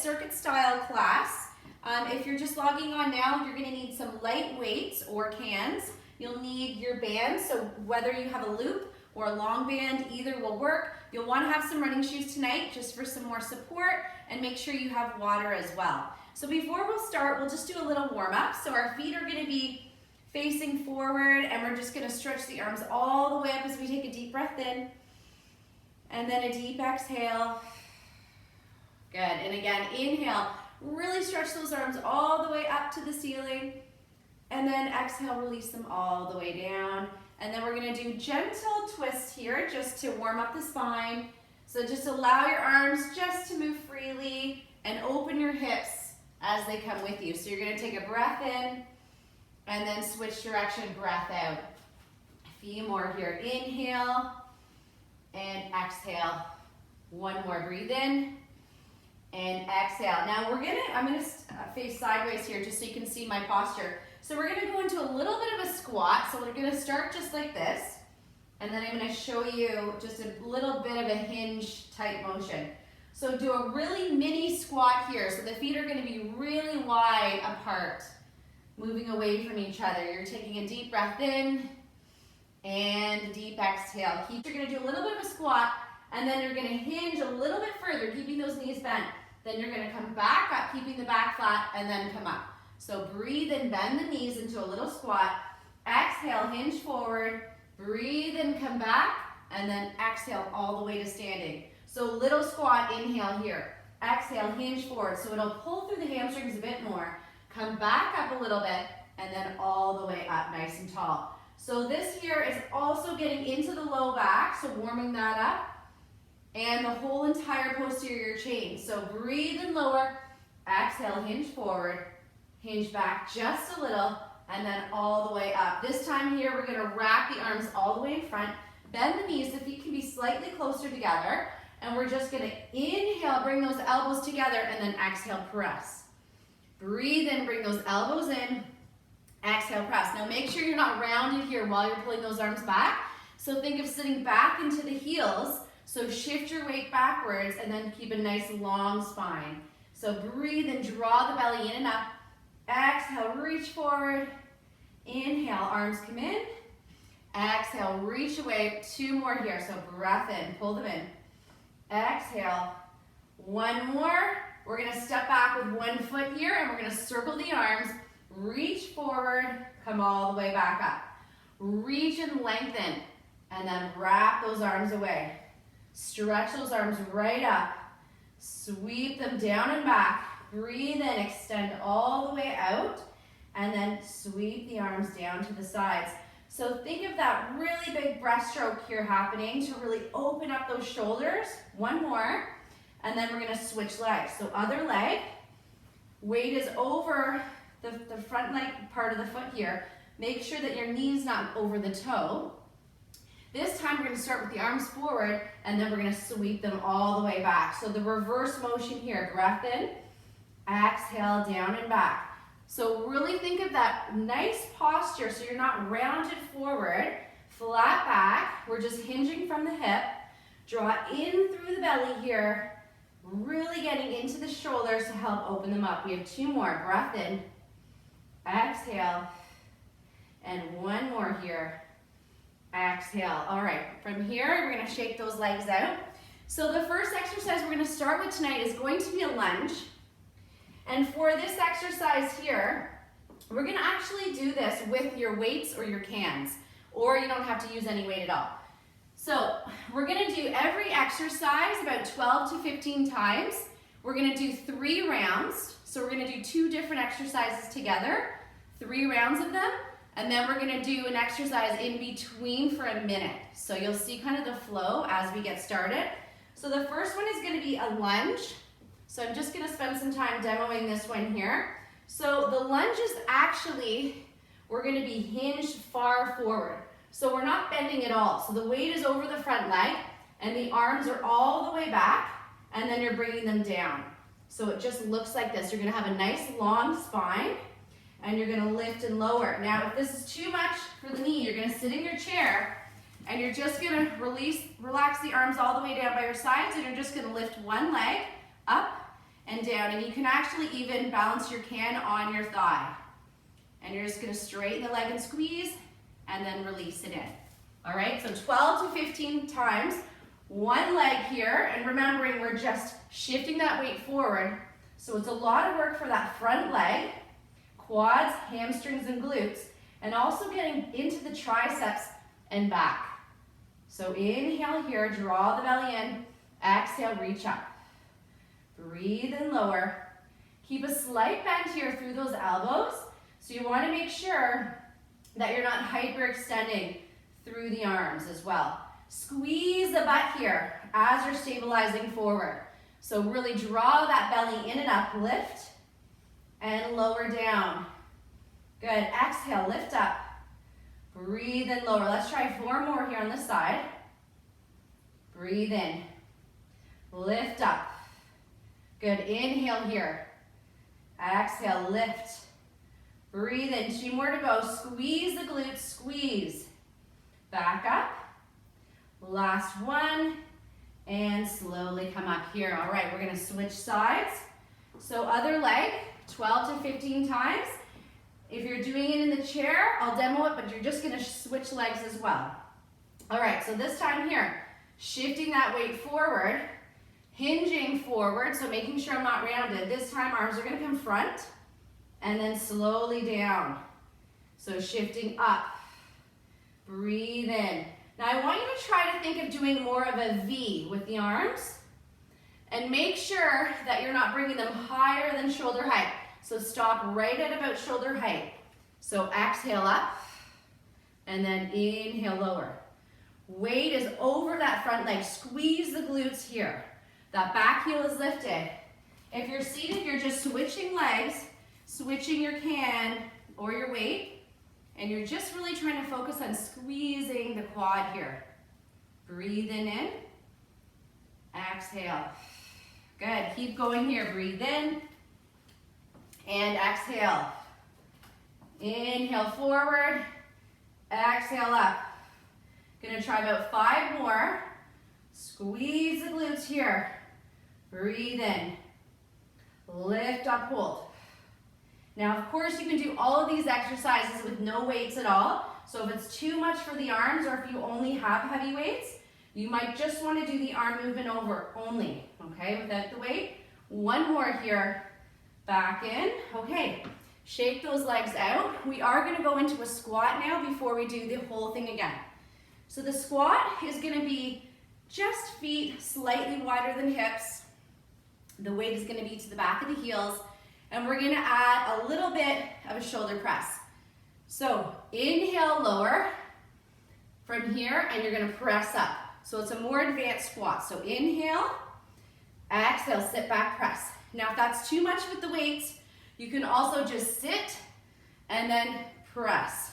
circuit style class. If you're just logging on now, you're going to need some light weights or cans. You'll need your band, so whether you have a loop or a long band, either will work. You'll want to have some running shoes tonight just for some more support, and make sure you have water as well. So before we'll start, we'll just do a little warm up. So our feet are going to be facing forward, and we're just going to stretch the arms all the way up as we take a deep breath in, and then a deep exhale. Good, and again, inhale, really stretch those arms all the way up to the ceiling, and then exhale, release them all the way down. And then we're going to do gentle twist here just to warm up the spine. So just allow your arms just to move freely and open your hips as they come with you. So you're going to take a breath in and then switch direction, breath out. A few more here. Inhale and exhale. One more. Breathe in and exhale. Now I'm going to face sideways here just so you can see my posture. So we're going to go into a little bit of a squat. So we're going to start just like this. And then I'm going to show you just a little bit of a hinge type motion. So do a really mini squat here. So the feet are going to be really wide apart, moving away from each other. You're taking a deep breath in and a deep exhale. You're going to do a little bit of a squat, and then you're going to hinge a little bit further, keeping those knees bent. Then you're going to come back up, keeping the back flat, and then come up. So breathe and bend the knees into a little squat. Exhale, hinge forward. Breathe and come back, and then exhale all the way to standing. So little squat, inhale here. Exhale, hinge forward. So it'll pull through the hamstrings a bit more. Come back up a little bit, and then all the way up, nice and tall. So this here is also getting into the low back, so warming that up, and the whole entire posterior chain. So breathe and lower. Exhale, hinge forward. Hinge back just a little, and then all the way up. This time here, we're going to wrap the arms all the way in front. Bend the knees. The feet can be slightly closer together. And we're just going to inhale, bring those elbows together, and then exhale, press. Breathe in, bring those elbows in. Exhale, press. Now make sure you're not rounded here while you're pulling those arms back. So think of sitting back into the heels. So shift your weight backwards, and then keep a nice long spine. So breathe and draw the belly in and up. Exhale, reach forward. Inhale, arms come in. Exhale, reach away. Two more here. So breath in, pull them in. Exhale. One more. We're going to step back with one foot here, and we're going to circle the arms. Reach forward. Come all the way back up. Reach and lengthen, and then wrap those arms away. Stretch those arms right up. Sweep them down and back. Breathe in, extend all the way out, and then sweep the arms down to the sides. So think of that really big breaststroke here happening to really open up those shoulders. One more, and then we're going to switch legs. So other leg, weight is over the front leg part of the foot here. Make sure that your knee's not over the toe. This time we're going to start with the arms forward, and then we're going to sweep them all the way back. So the reverse motion here, breath in. Exhale, down and back. So really think of that nice posture so you're not rounded forward, flat back. We're just hinging from the hip. Draw in through the belly here, really getting into the shoulders to help open them up. We have two more. Breath in. Exhale. And one more here. Exhale. All right, from here, we're going to shake those legs out. So the first exercise we're going to start with tonight is going to be a lunge. And for this exercise here, we're going to actually do this with your weights or your cans, or you don't have to use any weight at all. So we're going to do every exercise about 12 to 15 times. We're going to do 3 rounds. So we're going to do 2 different exercises together, 3 rounds of them, and then we're going to do an exercise in between for a minute. So you'll see kind of the flow as we get started. So the first one is going to be a lunge. So I'm just going to spend some time demoing this one here. So the lunge is actually, we're going to be hinged far forward. So we're not bending at all. So the weight is over the front leg, and the arms are all the way back, and then you're bringing them down. So it just looks like this. You're going to have a nice long spine, and you're going to lift and lower. Now, if this is too much for the knee, you're going to sit in your chair, and you're just going to relax the arms all the way down by your sides, and you're just going to lift one leg up and down. down, and you can actually even balance your can on your thigh. And you're just gonna straighten the leg and squeeze, and then release it in. All right, so 12 to 15 times, one leg here, and remembering we're just shifting that weight forward. So it's a lot of work for that front leg, quads, hamstrings, and glutes, and also getting into the triceps and back. So inhale here, draw the belly in, exhale, reach up. Breathe and lower. Keep a slight bend here through those elbows. So you want to make sure that you're not hyperextending through the arms as well. Squeeze the butt here as you're stabilizing forward. So really draw that belly in and up, lift and lower down. Good, exhale, lift up. Breathe and lower. Let's try 4 more here on this side. Breathe in, lift up. Good, inhale here. Exhale, lift. Breathe in, 2 more to go. Squeeze the glutes, squeeze. Back up. Last one. And slowly come up here. All right, we're gonna switch sides. So other leg, 12 to 15 times. If you're doing it in the chair, I'll demo it, but you're just gonna switch legs as well. All right, so this time here, shifting that weight forward, hinging forward, so making sure I'm not rounded. This time arms are gonna come front, and then slowly down. So shifting up, breathe in. Now I want you to try to think of doing more of a V with the arms, and make sure that you're not bringing them higher than shoulder height. So stop right at about shoulder height. So exhale up, and then inhale lower. Weight is over that front leg. Squeeze the glutes here. That back heel is lifted. If you're seated, you're just switching legs, switching your can or your weight, and you're just really trying to focus on squeezing the quad here. Breathing in, exhale. Good, keep going here. Breathe in, and exhale. Inhale forward, exhale up. Gonna try about 5 more. Squeeze the glutes here. Breathe in, lift up, hold. Now, of course, you can do all of these exercises with no weights at all. So if it's too much for the arms, or if you only have heavy weights, you might just want to do the arm movement over only, okay, without the weight. 1 more here, back in. Okay, shake those legs out. We are going to go into a squat now before we do the whole thing again. So the squat is going to be just feet slightly wider than hips. The weight is going to be to the back of the heels. And we're gonna add a little bit of a shoulder press. So inhale, lower from here, and you're gonna press up. So it's a more advanced squat. So inhale, exhale, sit back, press. Now if that's too much with the weights, you can also just sit and then press.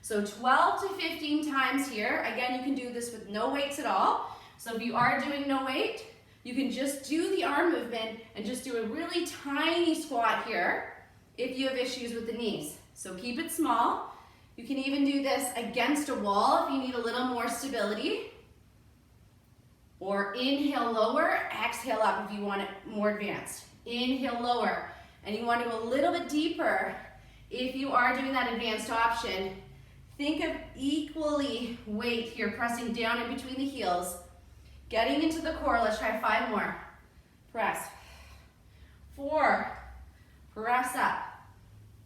So 12 to 15 times here. Again, you can do this with no weights at all. So if you are doing no weight, you can just do the arm movement and just do a really tiny squat here if you have issues with the knees. So keep it small. You can even do this against a wall if you need a little more stability. Or inhale, lower, exhale up if you want it more advanced. Inhale, lower. And you want to go a little bit deeper if you are doing that advanced option. Think of equally weight here, pressing down in between the heels. Getting into the core, let's try 5 more. Press. 4, press up.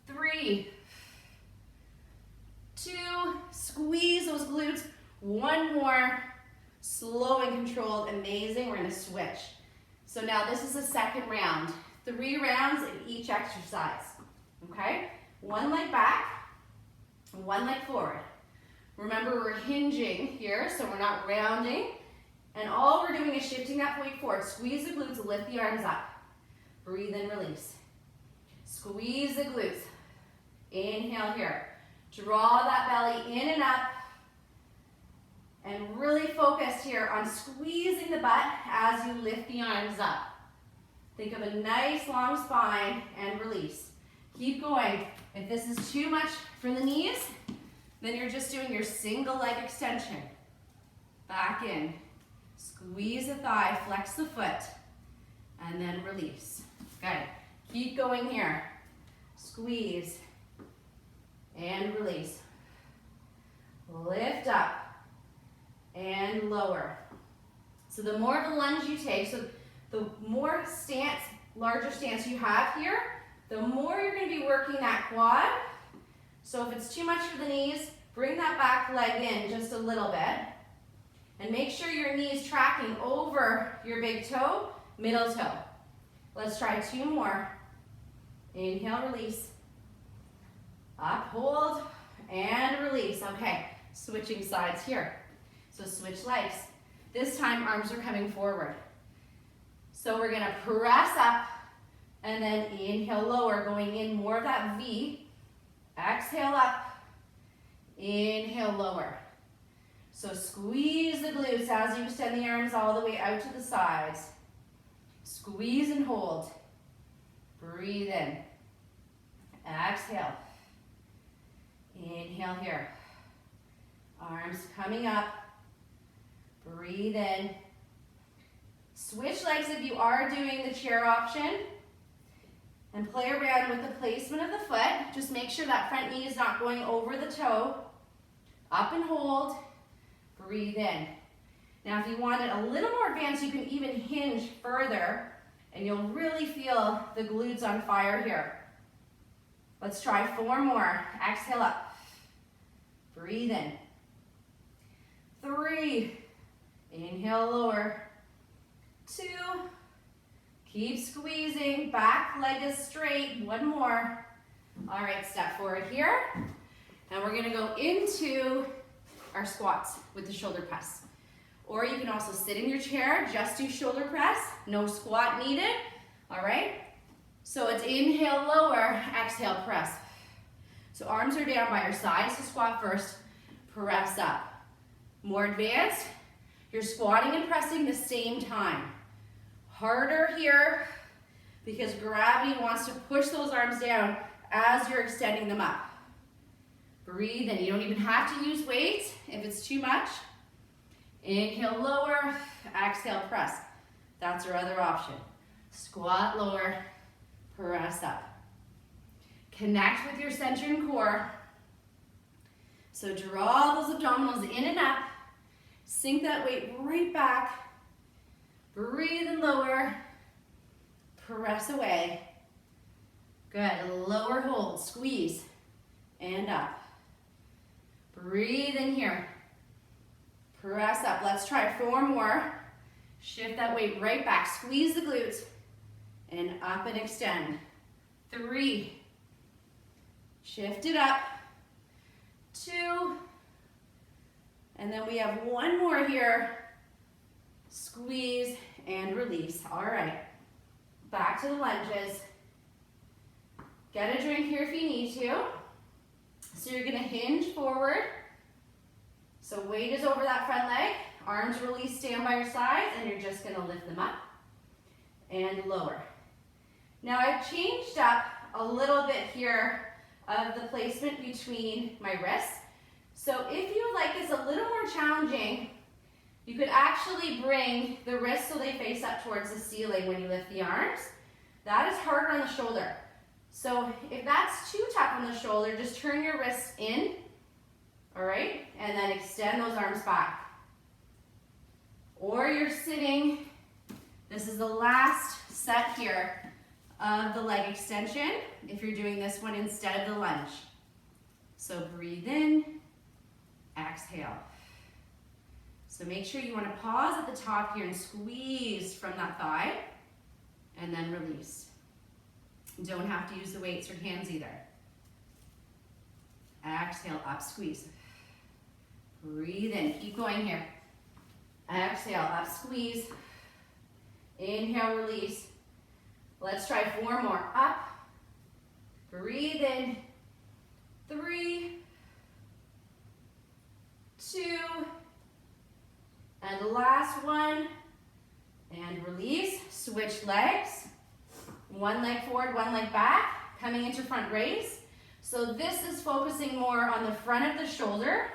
3, 2, squeeze those glutes. 1 more, slow and controlled, amazing. We're gonna switch. So now this is the second round. 3 rounds in each exercise, okay? 1 leg back, 1 leg forward. Remember, we're hinging here, so we're not rounding. And all we're doing is shifting that weight forward. Squeeze the glutes, lift the arms up. Breathe and release. Squeeze the glutes. Inhale here. Draw that belly in and up. And really focus here on squeezing the butt as you lift the arms up. Think of a nice long spine and release. Keep going. If this is too much for the knees, then you're just doing your single leg extension. Back in. Squeeze the thigh, flex the foot, and then release. Good. Keep going here. Squeeze and release. Lift up and lower. So the more of a lunge you take, so the more stance, larger stance you have here, the more you're going to be working that quad. So if it's too much for the knees, bring that back leg in just a little bit. And make sure your knee is tracking over your big toe, middle toe. Let's try 2 more. Inhale, release. Up, hold, and release. Okay, switching sides here. So switch legs. This time, arms are coming forward. So we're gonna press up, and then inhale, lower, going in more of that V. Exhale up, inhale, lower. So squeeze the glutes as you extend the arms all the way out to the sides. Squeeze and hold. Breathe in. Exhale. Inhale here. Arms coming up. Breathe in. Switch legs if you are doing the chair option. And play around with the placement of the foot. Just make sure that front knee is not going over the toe. Up and hold. Breathe in. Now if you want it a little more advanced, you can even hinge further and you'll really feel the glutes on fire here. Let's try 4 more. Exhale up. Breathe in. 3. Inhale, lower. 2. Keep squeezing. Back leg is straight. 1 more. All right, step forward here. And we're gonna go into our squats with the shoulder press. Or you can also sit in your chair, just do shoulder press, no squat needed, all right? So it's inhale, lower, exhale, press. So arms are down by your sides to squat first, press up. More advanced, you're squatting and pressing the same time. Harder here, because gravity wants to push those arms down as you're extending them up. Breathe in. You don't even have to use weight if it's too much. Inhale, lower, exhale, press. That's our other option. Squat, lower, press up. Connect with your center and core. So draw those abdominals in and up. Sink that weight right back. Breathe and lower. Press away. Good. Lower hold. Squeeze. And up. Breathe in here. Press up. Let's try 4 more. Shift that weight right back. Squeeze the glutes. And up and extend. 3. Shift it up. 2. And then we have 1 more here. Squeeze and release. All right. Back to the lunges. Get a drink here if you need to. So you're gonna hinge forward. So weight is over that front leg. Arms release, stand by your sides, and you're just gonna lift them up and lower. Now I've changed up a little bit here of the placement between my wrists. So if you would like this a little more challenging, you could actually bring the wrists so they face up towards the ceiling when you lift the arms. That is harder on the shoulder. So if that's too tough on the shoulder, just turn your wrists in, all right? And then extend those arms back. Or you're sitting, this is the last set here of the leg extension, if you're doing this one instead of the lunge. So breathe in, exhale. So make sure you want to pause at the top here and squeeze from that thigh, and then release. Don't have to use the weights or hands either. Exhale, up, squeeze. Breathe in, keep going here. Exhale, up, squeeze. Inhale, release. Let's try 4 more. Up, breathe in. 3, 2, and the last one. And release, switch legs. 1 leg forward, 1 leg back, coming into front raise. So this is focusing more on the front of the shoulder.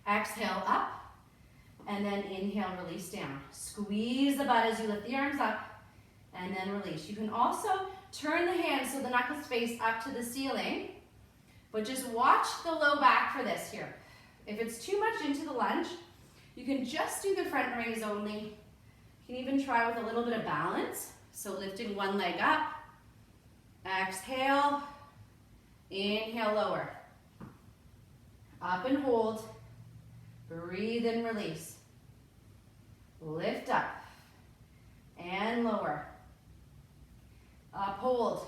Exhale up, and then inhale, release down. Squeeze the butt as you lift the arms up, and then release. You can also turn the hands so the knuckles face up to the ceiling, but just watch the low back for this here. If it's too much into the lunge, you can just do the front raise only. You can even try with a little bit of balance. So lifting one leg up, exhale, inhale, lower. Up and hold, breathe and release. Lift up and lower. Up, hold.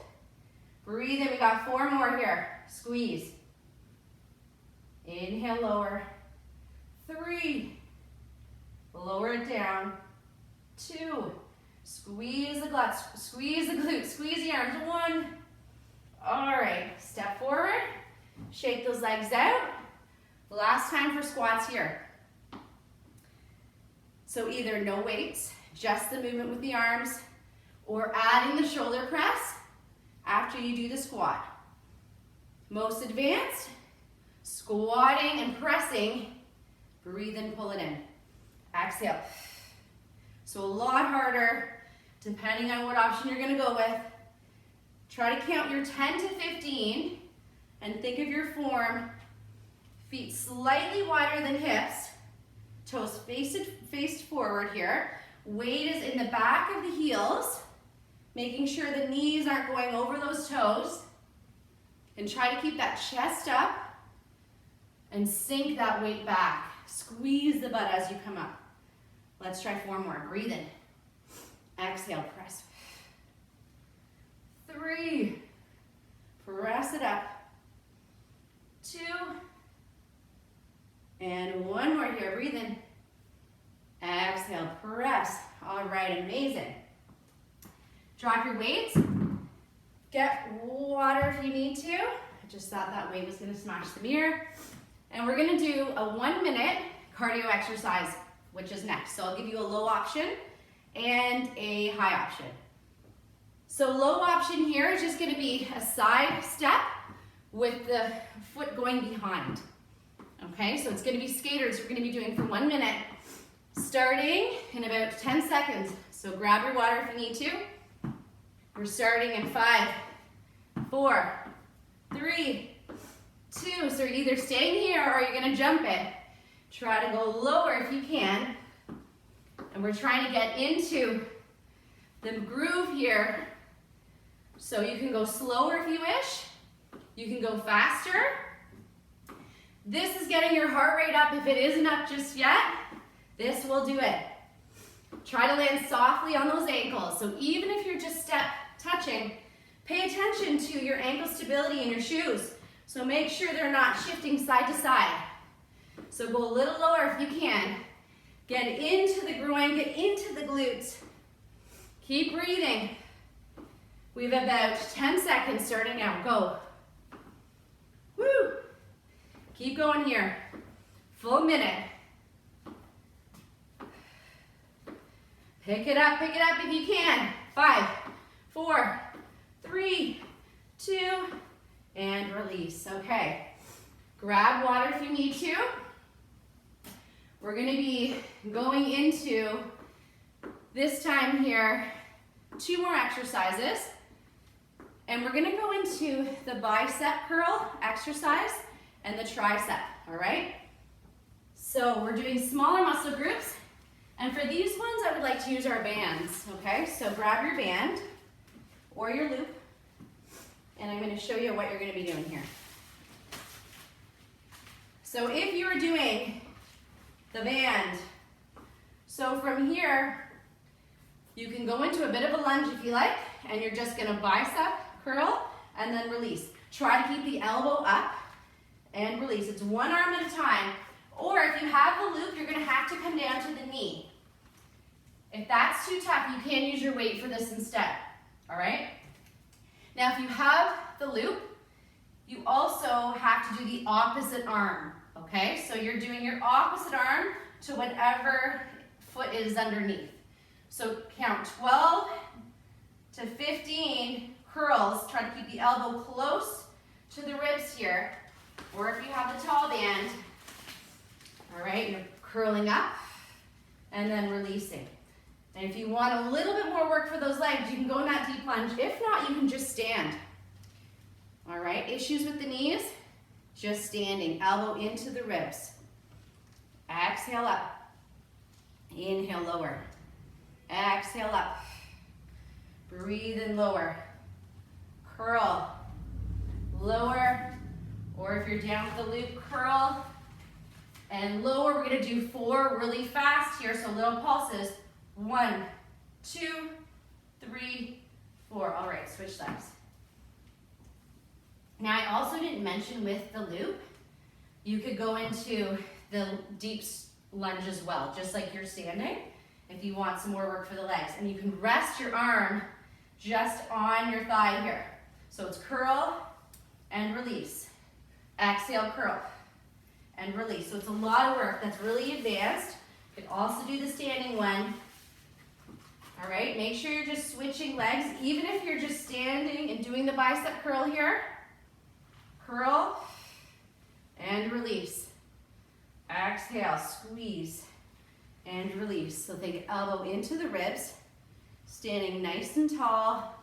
Breathe in, we got 4 more here. Squeeze. Inhale, lower. 3. Lower it down. 2. Squeeze the glutes, squeeze the glutes, squeeze the arms. 1. All right, step forward. Shake those legs out. Last time for squats here. So either no weights, just the movement with the arms, or adding the shoulder press after you do the squat. Most advanced, squatting and pressing. Breathe and pull it in. Exhale. So a lot harder, depending on what option you're gonna go with. Try to count your 10 to 15 and think of your form. Feet slightly wider than hips. Toes faced forward here. Weight is in the back of the heels, making sure the knees aren't going over those toes. And try to keep that chest up and sink that weight back. Squeeze the butt as you come up. Let's try 4 more. Breathe in. Exhale, press. 3. Press it up. 2. And 1 more here. Breathe in. Exhale, press. All right, amazing. Drop your weights. Get water if you need to. I just thought that weight was gonna smash the mirror. And we're gonna do a 1-minute cardio exercise, which is next. So I'll give you a low option and a high option. So low option here is just gonna be a side step with the foot going behind. Okay, so it's gonna be skaters we're gonna be doing for 1 minute, starting in about 10 seconds. So grab your water if you need to. We're starting in 5, 4, 3, 2. So you're either staying here or you're gonna jump it. Try to go lower if you can. And we're trying to get into the groove here. So you can go slower if you wish. You can go faster. This is getting your heart rate up if it isn't up just yet. This will do it. Try to land softly on those ankles. So even if you're just step touching, pay attention to your ankle stability in your shoes. So make sure they're not shifting side to side. So go a little lower if you can. Get into the groin, get into the glutes. Keep breathing. We have about 10 seconds starting now. Go. Woo! Keep going here. Full minute. Pick it up if you can. 5, 4, 3, 2, and release. Okay. Grab water if you need to. We're gonna be going into, this time here, 2 more exercises. And we're gonna go into the bicep curl exercise and the tricep, all right? So we're doing smaller muscle groups. And for these ones, I would like to use our bands, okay? So grab your band or your loop, and I'm gonna show you what you're gonna be doing here. So if you're doing the band, so from here, you can go into a bit of a lunge if you like, and you're just gonna bicep curl and then release. Try to keep the elbow up and release. It's 1 arm at a time. Or if you have the loop, you're gonna have to come down to the knee. If that's too tough, you can use your weight for this instead, all right? Now, if you have the loop, you also have to do the opposite arm, okay? So you're doing your opposite arm to whatever foot is underneath. So count 12 to 15 curls. Try to keep the elbow close to the ribs here. Or if you have the tall band, all right, you're curling up and then releasing. And if you want a little bit more work for those legs, you can go in that deep lunge. If not, you can just stand. All right, issues with the knees? Just standing, elbow into the ribs. Exhale up. Inhale, lower. Exhale up. Breathe in, lower. Curl. Lower. Or if you're down with the loop, curl and lower. We're gonna do 4 really fast here, so little pulses. 1, 2, 3, 4. All right, switch legs. Now I also didn't mention with the loop, you could go into the deep lunge as well, just like you're standing, if you want some more work for the legs. And you can rest your arm just on your thigh here. So it's curl and release. Exhale, curl and release. So it's a lot of work. That's really advanced. You can also do the standing one. All right, make sure you're just switching legs, even if you're just standing and doing the bicep curl here. Curl and release. Exhale, squeeze and release. So think elbow into the ribs, standing nice and tall,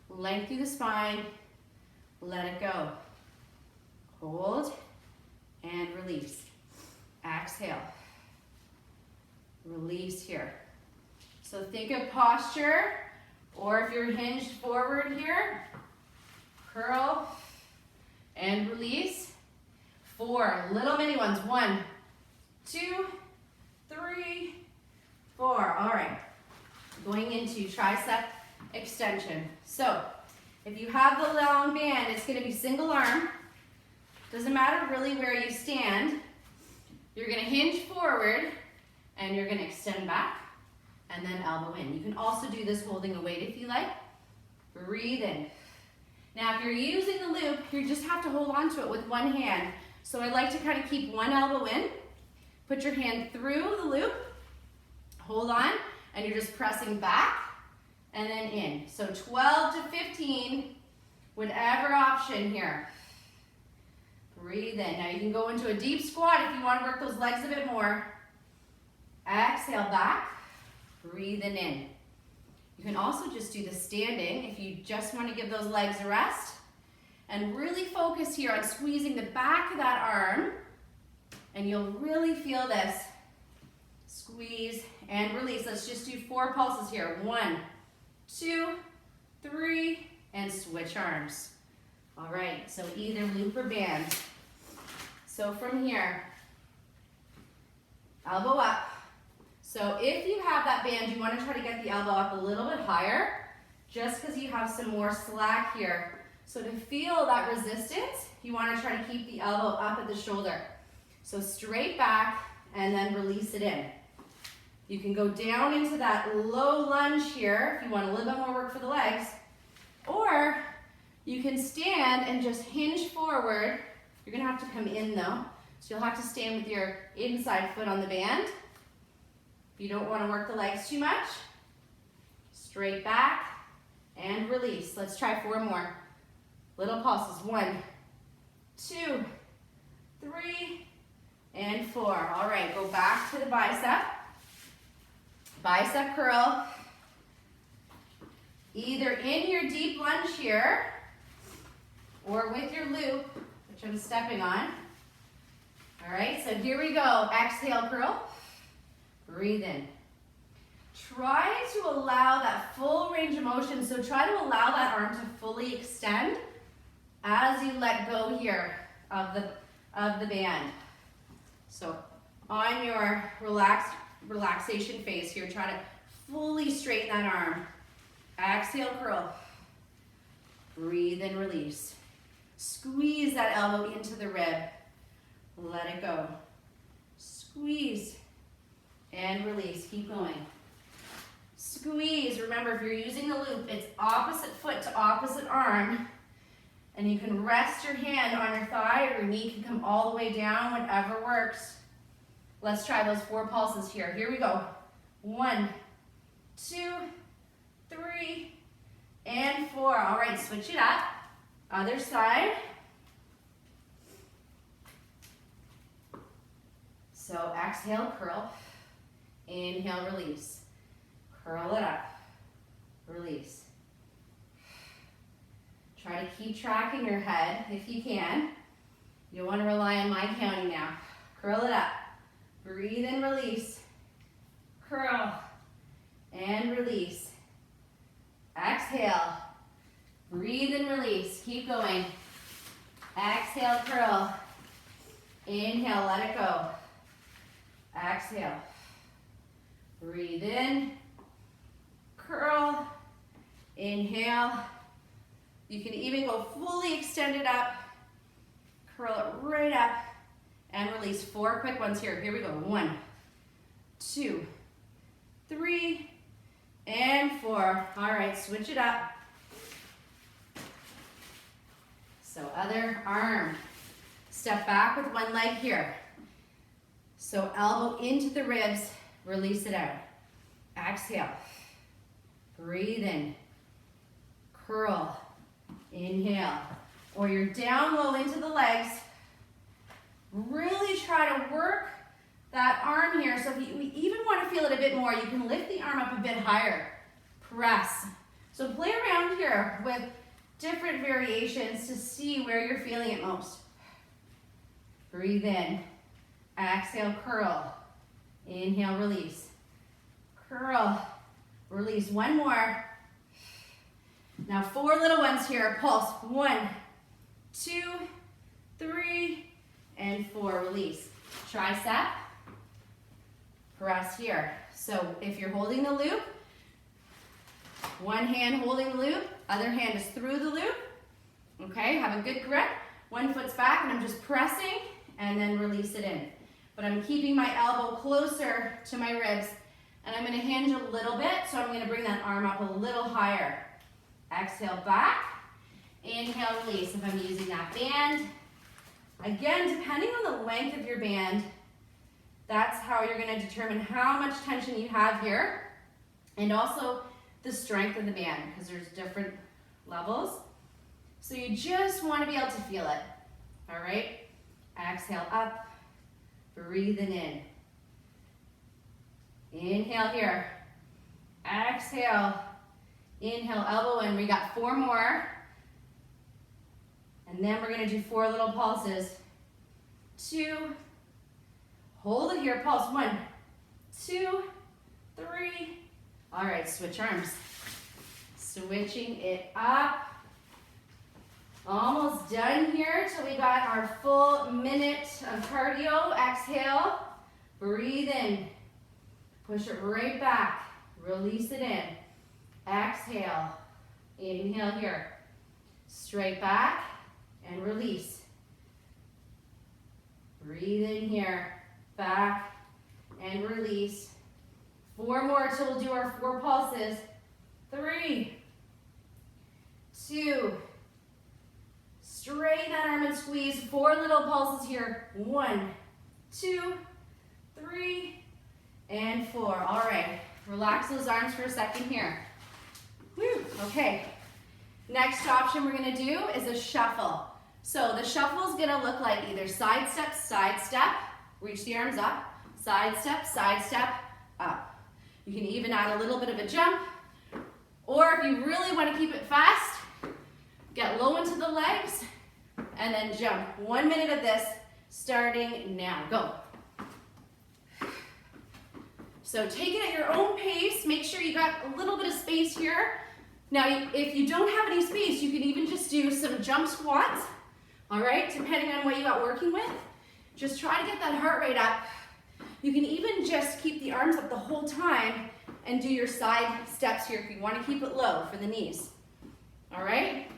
length through the spine, let it go. Hold and release. Exhale. Release here. So think of posture, or if you're hinged forward here, curl and release. 4 little mini ones. 1, 2, 3, 4. All right. Going into tricep extension. So if you have the long band, it's going to be single arm. Doesn't matter really where you stand. You're going to hinge forward and you're going to extend back and then elbow in. You can also do this holding a weight if you like. Breathe in. Now if you're using the loop, you just have to hold on to it with one hand. So I like to kind of keep one elbow in, put your hand through the loop, hold on, and you're just pressing back and then in. So 12 to 15, whatever option here. Breathe in. Now you can go into a deep squat if you want to work those legs a bit more. Exhale back, breathing in. You can also just do the standing if you just want to give those legs a rest. And really focus here on squeezing the back of that arm. And you'll really feel this. Squeeze and release. Let's just do 4 pulses here. 1, 2, 3, and switch arms. All right, so either loop or band. So from here, elbow up. So if you have that band, you want to try to get the elbow up a little bit higher, just because you have some more slack here. So to feel that resistance, you want to try to keep the elbow up at the shoulder. So straight back and then release it in. You can go down into that low lunge here if you want a little bit more work for the legs, or you can stand and just hinge forward. You're going to have to come in though, so you'll have to stand with your inside foot on the band. If you don't want to work the legs too much, straight back and release. Let's try 4 more. Little pulses. 1, 2, 3, and 4. All right, go back to the bicep. Bicep curl. Either in your deep lunge here, or with your loop, which I'm stepping on. All right, so here we go. Exhale, curl. Breathe in. Try to allow that full range of motion. So try to allow that arm to fully extend as you let go here of the band. So on your relaxation phase here, try to fully straighten that arm. Exhale, curl. Breathe and release. Squeeze that elbow into the rib. Let it go. Squeeze and release. Keep going. Squeeze. Remember, if you're using the loop, it's opposite foot to opposite arm. And you can rest your hand on your thigh, or your knee can come all the way down, whatever works. Let's try those 4 pulses here. Here we go. 1, 2, 3, and 4. All right, switch it up. Other side. So exhale, curl. Inhale, release. Curl it up. Release. Try to keep track in your head if you can. You don't want to rely on my counting now. Curl it up. Breathe and release. Curl and release. Exhale. Breathe and release. Keep going. Exhale, curl. Inhale, let it go. Exhale. Breathe in. Curl. Inhale. You can even go fully extended up. Curl it right up. And release. 4 quick ones here. Here we go. 1, 2, 3, and 4. All right, switch it up. So other arm. Step back with one leg here. So elbow into the ribs, release it out. Exhale. Breathe in. Curl. Inhale. Or you're down low into the legs. Really try to work that arm here. So if you even want to feel it a bit more, you can lift the arm up a bit higher. Press. So play around here with different variations to see where you're feeling it most. Breathe in. Exhale, curl. Inhale, release. Curl. Release. 1 more. Now 4 little ones here. Pulse. 1, 2, 3, and 4. Release. Tricep. Press here. So if you're holding the loop, one hand holding the loop, other hand is through the loop. Okay, have a good grip. 1 foot's back and I'm just pressing and then release it in. But I'm keeping my elbow closer to my ribs and I'm gonna hinge a little bit, so I'm gonna bring that arm up a little higher. Exhale back, inhale, release if I'm using that band. Again, depending on the length of your band, that's how you're gonna determine how much tension you have here and also the strength of the band, because there's different levels. So you just want to be able to feel it. All right? Exhale up, breathing in. Inhale here. Exhale. Inhale, elbow in. We got 4 more. And then we're going to do 4 little pulses. 2. Hold it here. Pulse. 1, 2, 3. All right, switch arms. Switching it up. Almost done here till we got our full minute of cardio. Exhale, breathe in. Push it right back. Release it in. Exhale. Inhale here. Straight back and release. Breathe in here. Back and release. 4 more till we'll do our 4 pulses. 3, 2, straighten that arm and squeeze. 4 little pulses here. 1, 2, 3, and 4. All right, relax those arms for a second here. Whew. Okay, next option we're gonna do is a shuffle. So the shuffle is gonna look like either side step, reach the arms up, side step, up. You can even add a little bit of a jump, or if you really want to keep it fast, get low into the legs, and then jump. 1 minute of this, starting now. Go. So take it at your own pace. Make sure you got a little bit of space here. Now, if you don't have any space, you can even just do some jump squats, all right, depending on what you got working with. Just try to get that heart rate up. You can even just keep the arms up the whole time and do your side steps here if you want to keep it low for the knees. All right?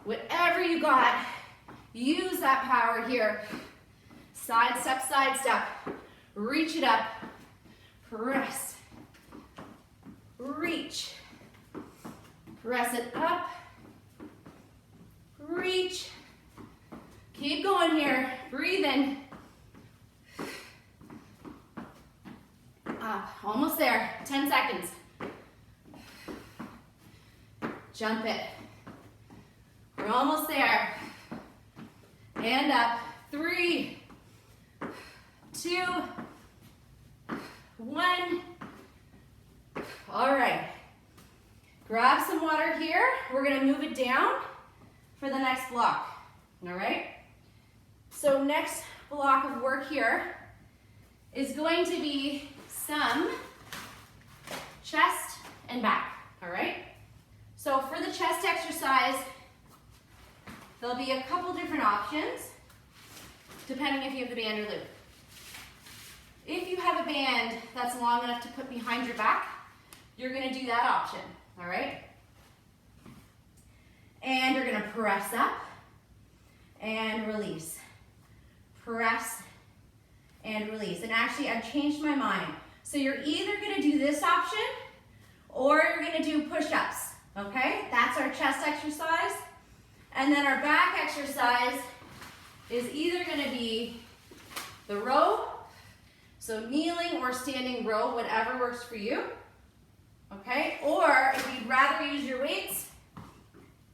Whatever you got, use that power here. Side step. Reach it up. Press. Reach. Press it up. Reach. Keep going here. Breathe in. Up. Almost there. 10 seconds. Jump it. We're almost there. And up. 3, 2, 1. All right. Grab some water here. We're gonna move it down for the next block, all right? So next block of work here is going to be some chest and back, all right? So for the chest exercise, there'll be a couple different options depending if you have the band or loop. If you have a band that's long enough to put behind your back, you're gonna do that option, all right? And you're gonna press up and release. Press and release. And actually, I've changed my mind. So you're either gonna do this option or you're gonna do push-ups, okay? That's our chest exercise. And then our back exercise is either gonna be the row, so kneeling or standing row, whatever works for you, okay? Or if you'd rather use your weights,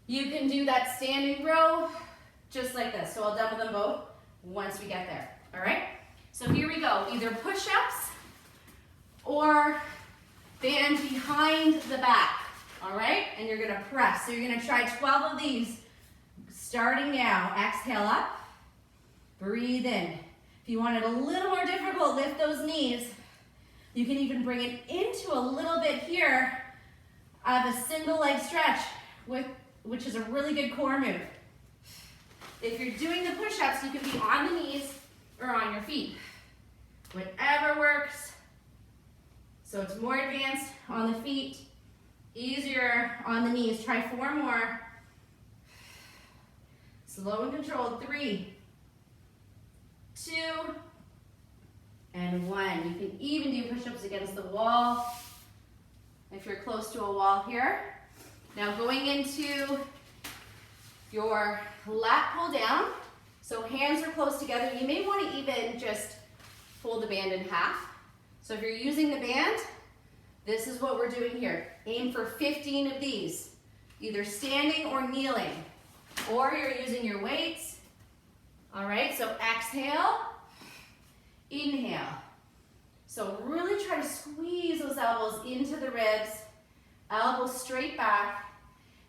you can do that standing row just like this. So I'll demo them both once we get there, all right? So here we go, either push-ups or band behind the back, all right? And you're gonna press. So you're gonna try 12 of these, starting now. Exhale up, breathe in. If you want it a little more difficult, lift those knees. You can even bring it into a little bit here of a single leg stretch, which is a really good core move. If you're doing the push-ups, you can be on the knees or on your feet. Whatever works. So it's more advanced on the feet, easier on the knees. Try 4 more. Slow and controlled. 3, 2, and 1. You can even do push-ups against the wall if you're close to a wall here. Now going into your lat pull down. So hands are close together. You may want to even just fold the band in half. So if you're using the band, this is what we're doing here. Aim for 15 of these, either standing or kneeling, or you're using your weights. All right, so exhale, inhale. So really try to squeeze those elbows into the ribs, elbows straight back,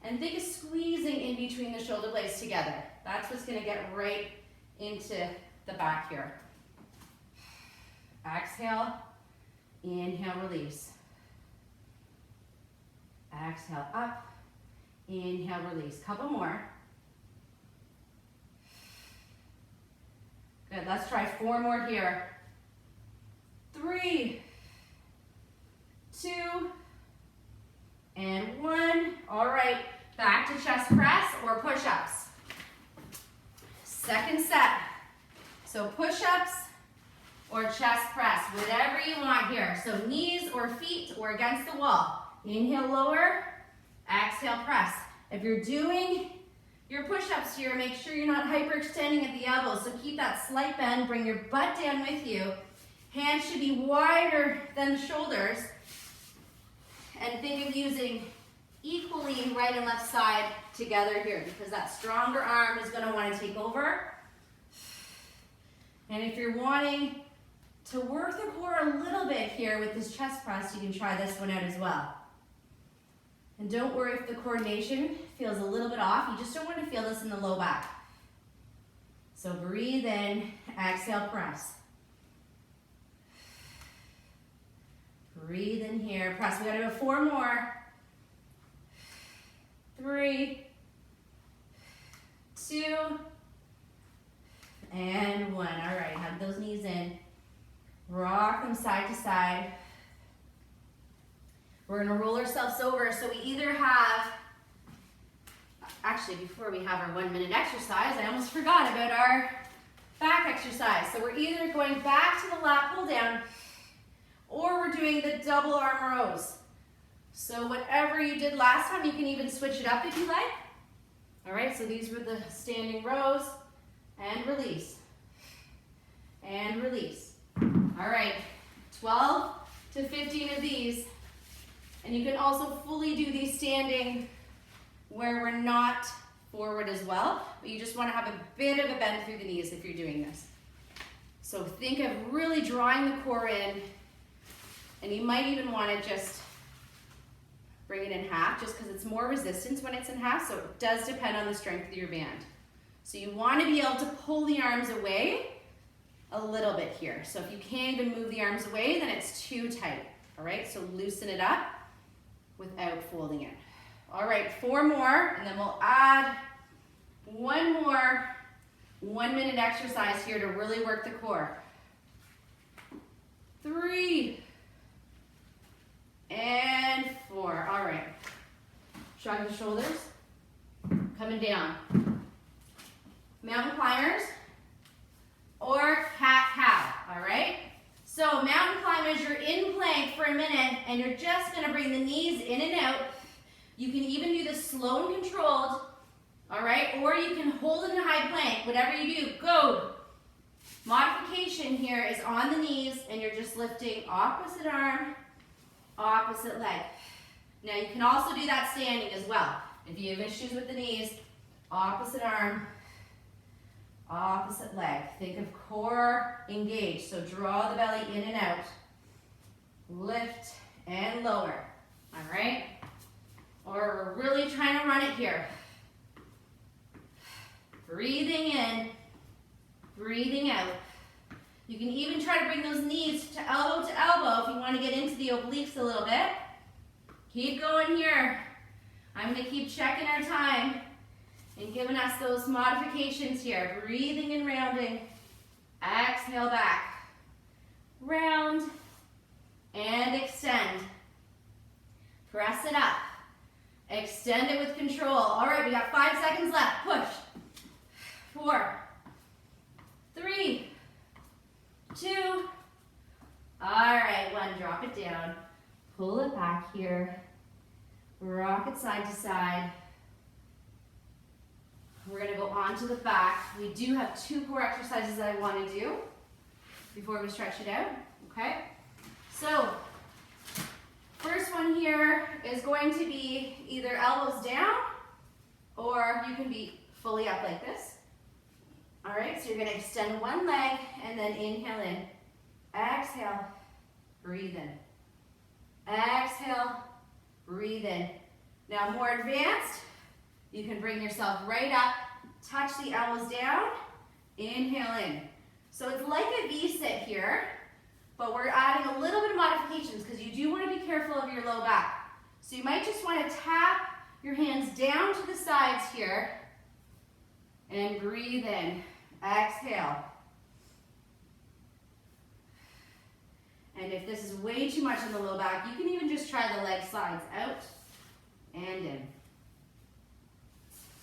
and think of squeezing in between the shoulder blades together. That's what's gonna get right into the back here. Exhale, inhale, release. Exhale, up, inhale, release. Couple more. Good, let's try 4 more here. 3, 2, and 1. All right, back to chest press or push-ups. Second set. So push-ups or chest press, whatever you want here. So knees or feet or against the wall. Inhale, lower, exhale, press. If you're doing your push-ups here, make sure you're not hyperextending at the elbows. So keep that slight bend, bring your butt down with you. Hands should be wider than the shoulders. And think of using equally right and left side together here, because that stronger arm is gonna wanna take over. And if you're wanting to work the core a little bit here with this chest press, you can try this one out as well. And don't worry if the coordination feels a little bit off. You just don't want to feel this in the low back. So breathe in, exhale, press. Breathe in here, press. We gotta do 4 more. 3, 2, and 1. All right, have those knees in. Rock them side to side. We're gonna roll ourselves over. So we either have, actually before we have our 1-minute exercise, I almost forgot about our back exercise. So we're either going back to the lat pull down or we're doing the double arm rows. So whatever you did last time, you can even switch it up if you like. All right, so these were the standing rows, and release, and release. All right, 12 to 15 of these. And you can also fully do these standing where we're not forward as well, but you just want to have a bit of a bend through the knees if you're doing this. So think of really drawing the core in, and you might even want to just bring it in half just because it's more resistance when it's in half, so it does depend on the strength of your band. So you want to be able to pull the arms away a little bit here. So if you can't even move the arms away, then it's too tight. All right, so loosen it up without folding it. All right, 4 more, and then we'll add one more 1-minute exercise here to really work the core. 3 and 4. All right, shrug the shoulders, coming down. Mountain climbers or cat-cow, all right? So mountain climbers, you're in plank for a minute and you're just gonna bring the knees in and out. You can even do this slow and controlled, all right? Or you can hold it in high plank, whatever you do, go. Modification here is on the knees and you're just lifting opposite arm, opposite leg. Now you can also do that standing as well. If you have issues with the knees, opposite arm, opposite leg. Think of core engaged. So draw the belly in and out. Lift and lower. All right? Or we're really trying to run it here. Breathing in, breathing out. You can even try to bring those knees to elbow if you want to get into the obliques a little bit. Keep going here. I'm going to keep checking our time and giving us those modifications here. Breathing and rounding. Exhale back. Round and extend. Press it up. Extend it with control. All right, we got 5 seconds left. Push. 4, 3, 2. All right, 1. Drop it down. Pull it back here. Rock it side to side. We're going to go on to the back. We do have 2 core exercises that I want to do before we stretch it out, okay? So, first one here is going to be either elbows down or you can be fully up like this. All right, so you're going to extend one leg and then inhale in. Exhale, breathe in. Exhale, breathe in. Now more advanced, you can bring yourself right up, touch the elbows down, inhale in. So it's like a V-sit here, but we're adding a little bit of modifications because you do want to be careful of your low back. So you might just want to tap your hands down to the sides here and breathe in. Exhale. And if this is way too much in the low back, you can even just try the leg slides out and in.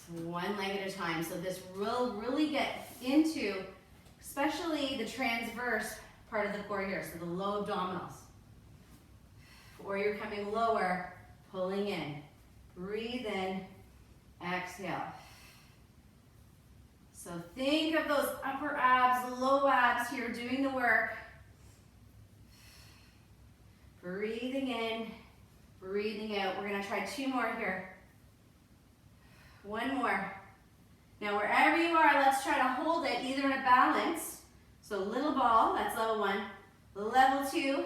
So 1 leg at a time. So this will really get into, especially the transverse part of the core here, so the low abdominals. Or you're coming lower, pulling in. Breathe in, exhale. So think of those upper abs, low abs here doing the work. Breathing in, breathing out. We're gonna try 2 more here. 1 more. Now wherever you are, let's try to hold it either in a balance. So little ball, that's level 1. Level 2,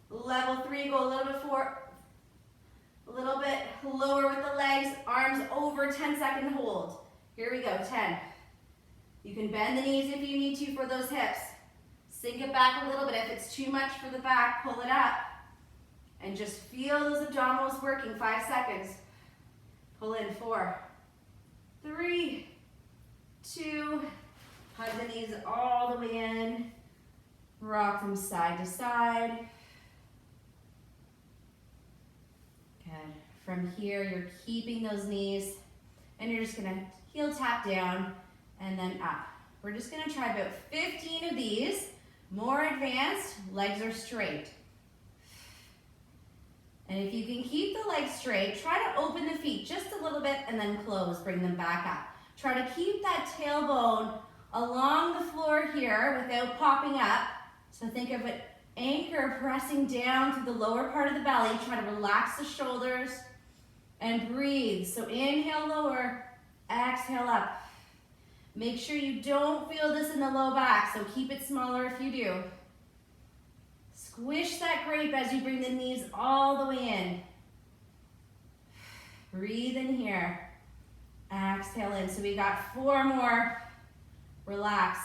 level 3, go a little bit forward. A little bit lower with the legs, arms over, 10-second hold. Here we go, 10. You can bend the knees if you need to for those hips. Sink it back a little bit. If it's too much for the back, pull it up. And just feel those abdominals working, 5 seconds. Pull in, 4, 3, 2, hug the knees all the way in. Rock them side to side. Good. From here, you're keeping those knees, and you're just gonna heel tap down and then up. We're just gonna try about 15 of these. More advanced, legs are straight. And if you can keep the legs straight, try to open the feet just a little bit and then close, bring them back up. Try to keep that tailbone along the floor here without popping up. So think of it, anchor pressing down through the lower part of the belly. Try to relax the shoulders and breathe. So inhale lower, exhale up. Make sure you don't feel this in the low back, so keep it smaller if you do. Squish that grape as you bring the knees all the way in. Breathe in here. Exhale in. So we got 4 more. Relax.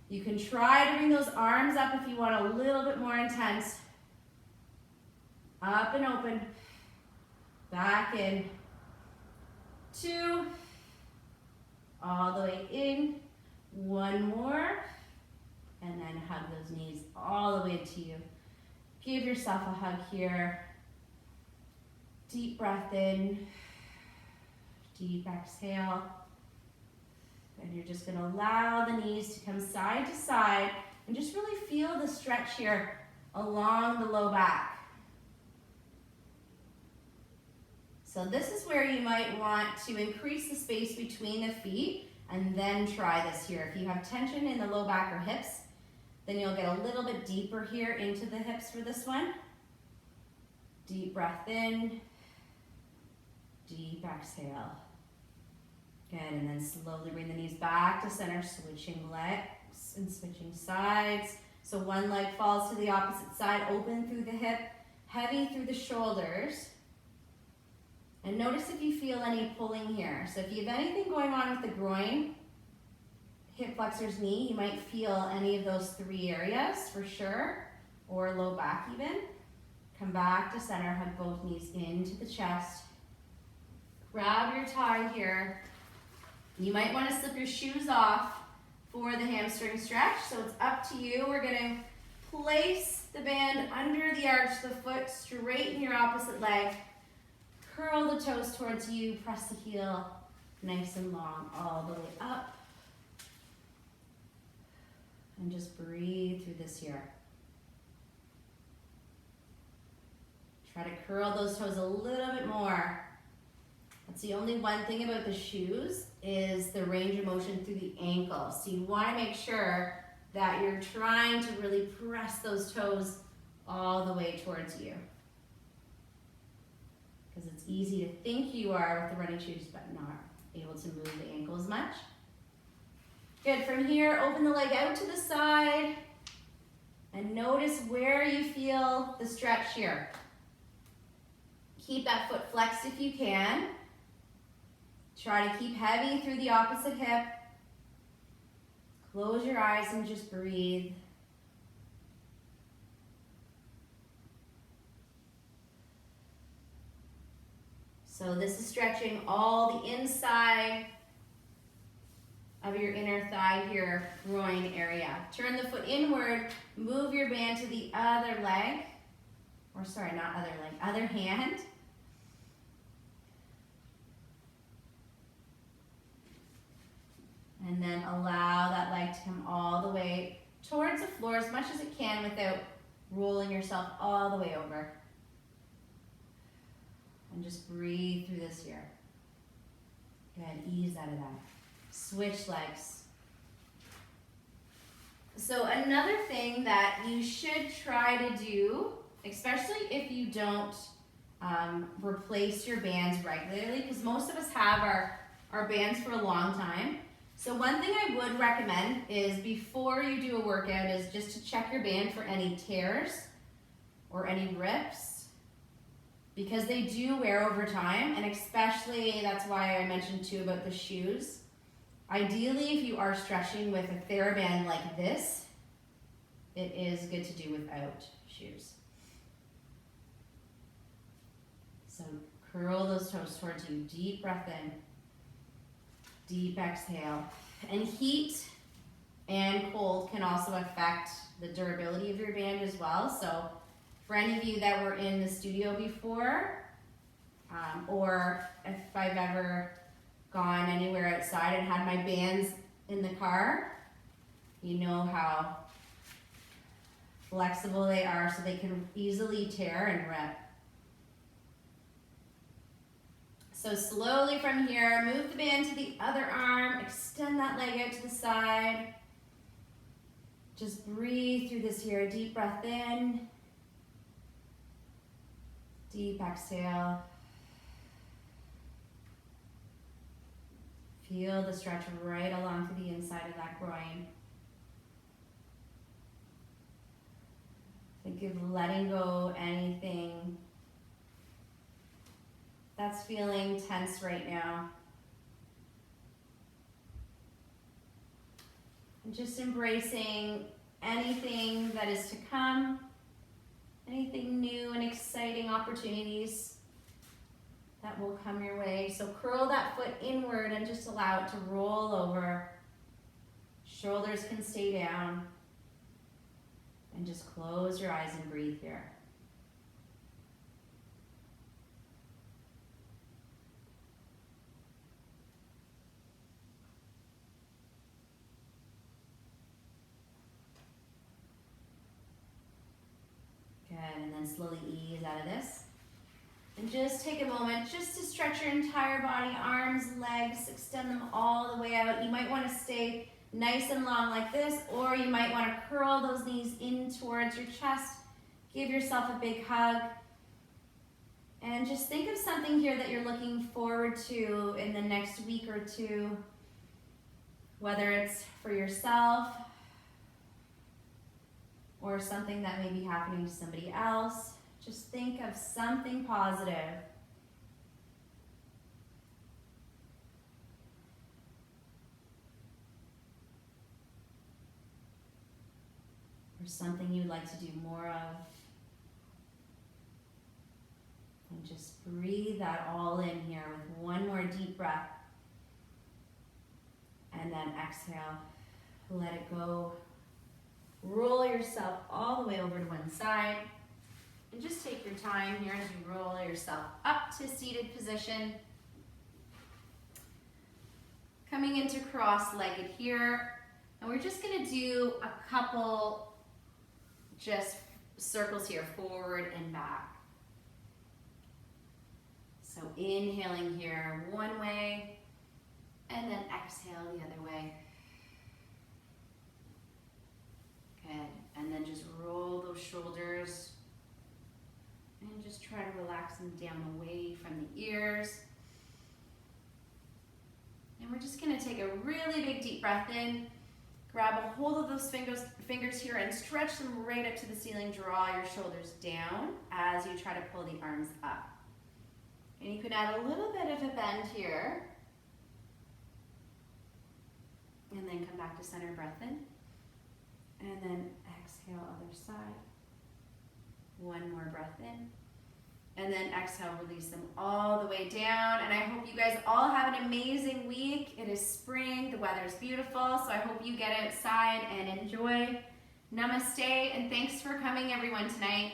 You can try to bring those arms up if you want a little bit more intense. Up and open. Back in. 2. All the way in. 1 more. And then hug those knees all the way to you. Give yourself a hug here. Deep breath in. Deep exhale. And you're just going to allow the knees to come side to side and just really feel the stretch here along the low back. So this is where you might want to increase the space between the feet and then try this here. If you have tension in the low back or hips, then you'll get a little bit deeper here into the hips for this one. Deep breath in. Deep exhale. Good, and then slowly bring the knees back to center, switching legs and switching sides. So one leg falls to the opposite side, open through the hip, heavy through the shoulders. And notice if you feel any pulling here. So if you have anything going on with the groin, hip flexors, knee, you might feel any of those 3 areas for sure, or low back even. Come back to center, hug both knees into the chest. Grab your tie here. You might want to slip your shoes off for the hamstring stretch, so it's up to you. We're going to place the band under the arch of the foot, straighten your opposite leg, curl the toes towards you, press the heel nice and long all the way up. And just breathe through this here. Try to curl those toes a little bit more. That's the only one thing about the shoes is the range of motion through the ankle. So you want to make sure that you're trying to really press those toes all the way towards you. Because it's easy to think you are with the running shoes, but not able to move the ankle as much. Good, from here, open the leg out to the side and notice where you feel the stretch here. Keep that foot flexed if you can. Try to keep heavy through the opposite hip. Close your eyes and just breathe. So this is stretching all the inside of your inner thigh here, groin area. Turn the foot inward, move your band to the other leg, or sorry, not other leg, other hand. And then allow that leg to come all the way towards the floor as much as it can without rolling yourself all the way over. And just breathe through this here. Good, ease out of that. Switch legs. So another thing that you should try to do, especially if you don't replace your bands regularly, because most of us have our bands for a long time. So one thing I would recommend is before you do a workout is just to check your band for any tears or any rips, because they do wear over time, and especially that's why I mentioned too about the shoes. Ideally, if you are stretching with a TheraBand like this, it is good to do without shoes. So curl those toes towards you. Deep breath in. Deep exhale. And heat and cold can also affect the durability of your band as well. So for any of you that were in the studio before, or if I've ever gone anywhere outside and had my bands in the car, you know how flexible they are, so they can easily tear and rip. So slowly from here, move the band to the other arm, extend that leg out to the side. Just breathe through this here, deep breath in, deep exhale. Feel the stretch right along to the inside of that groin. Think of letting go anything that's feeling tense right now. And just embracing anything that is to come, anything new and exciting opportunities that will come your way. So curl that foot inward and just allow it to roll over. Shoulders can stay down. And just close your eyes and breathe here. Good, and then slowly ease out of this. And just take a moment just to stretch your entire body, arms, legs, extend them all the way out. You might want to stay nice and long like this, or you might want to curl those knees in towards your chest. Give yourself a big hug. And just think of something here that you're looking forward to in the next week or two, whether it's for yourself or something that may be happening to somebody else. Just think of something positive. Or something you'd like to do more of. And just breathe that all in here with one more deep breath. And then exhale. Let it go. Roll yourself all the way over to one side. And just take your time here as you roll yourself up to seated position. Coming into cross-legged here. And we're just gonna do a couple just circles here, forward and back. So inhaling here one way, and then exhale the other way. Good, and then just roll those shoulders and just try to relax them down away from the ears. And we're just gonna take a really big deep breath in, grab a hold of those fingers here and stretch them right up to the ceiling. Draw your shoulders down as you try to pull the arms up. And you can add a little bit of a bend here. And then come back to center, breath in. And then exhale, other side. One more breath in. And then exhale, release them all the way down. And I hope you guys all have an amazing week. It is spring, the weather is beautiful, so I hope you get outside and enjoy. Namaste, and thanks for coming everyone tonight.